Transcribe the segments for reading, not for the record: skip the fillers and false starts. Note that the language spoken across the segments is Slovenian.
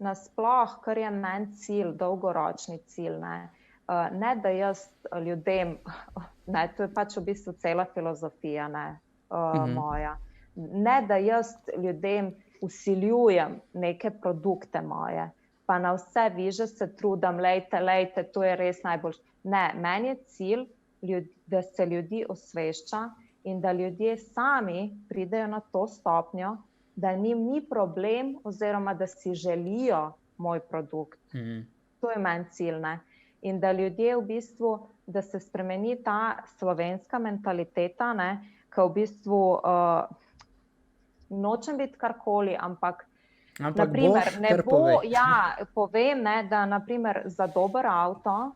nasploh, kar je meni cilj, dolgoročni cilj, ne da jaz ljudem, to je pač v bistvu cela filozofija, moja, ne da jaz ljudem vsiljujem neke produkte moje, pa na vse viže se trudim, lejte, to je res najboljše. Ne, meni je cilj, da se ljudi osvešča in da ljudje sami pridejo na to stopnjo, da njim ni problem oziroma da si želijo moj produkt. To je meni cilj, In da ljudje v bistvu, da se spremeni ta slovenska mentaliteta, ki v bistvu nočem biti karkoli, ampak naprimer, ne bo, povem, da naprimer za dober avto,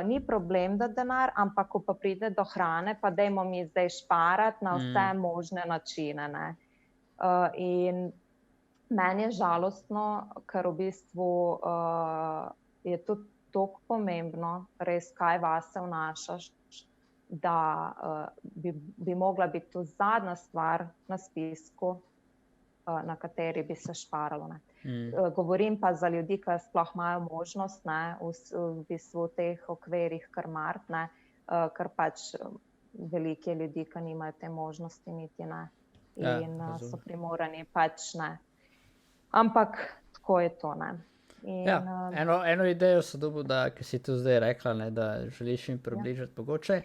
ni problem da denar, ampak ko pa pride do hrane, pa dajmo mi zdaj šparati na vse možne načine, In meni je žalostno, ker v bistvu je tudi toliko pomembno, res kaj vase vnašaš, da bi mogla biti to zadnja stvar na spisku, na kateri bi se šparalo. Govorim pa za ljudi, ki sploh imajo možnost, v bistvu v teh okvirih krmart, ker pač velike ljudi, ki nimajo te možnosti niti in so primorani pač Ampak tako je to, Eno idejo so dobil, ki si tu zdaj rekla, da želiš jim približati mogoče,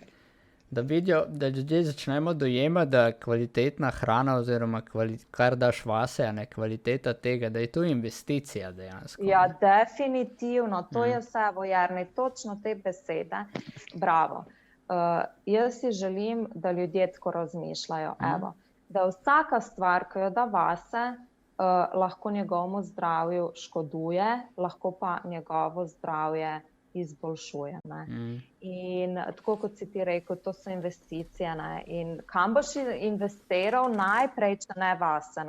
da vidijo, da ljudje začnemo dojemati, da kvalitetna hrana oziroma kar daš vase, kvaliteta tega, da je to investicija dejansko. Ja, definitivno, to je vse, Vojarni, točno te besede, bravo. Jaz si želim, da ljudje tako razmišljajo, da vsaka stvar, ki jo da vase, lahko njegovemu zdravju škoduje, lahko pa njegovo zdravje izboljšuje. In tako kot si ti rekel, to so investicije. In kam boš investiral najprej, če ne vase?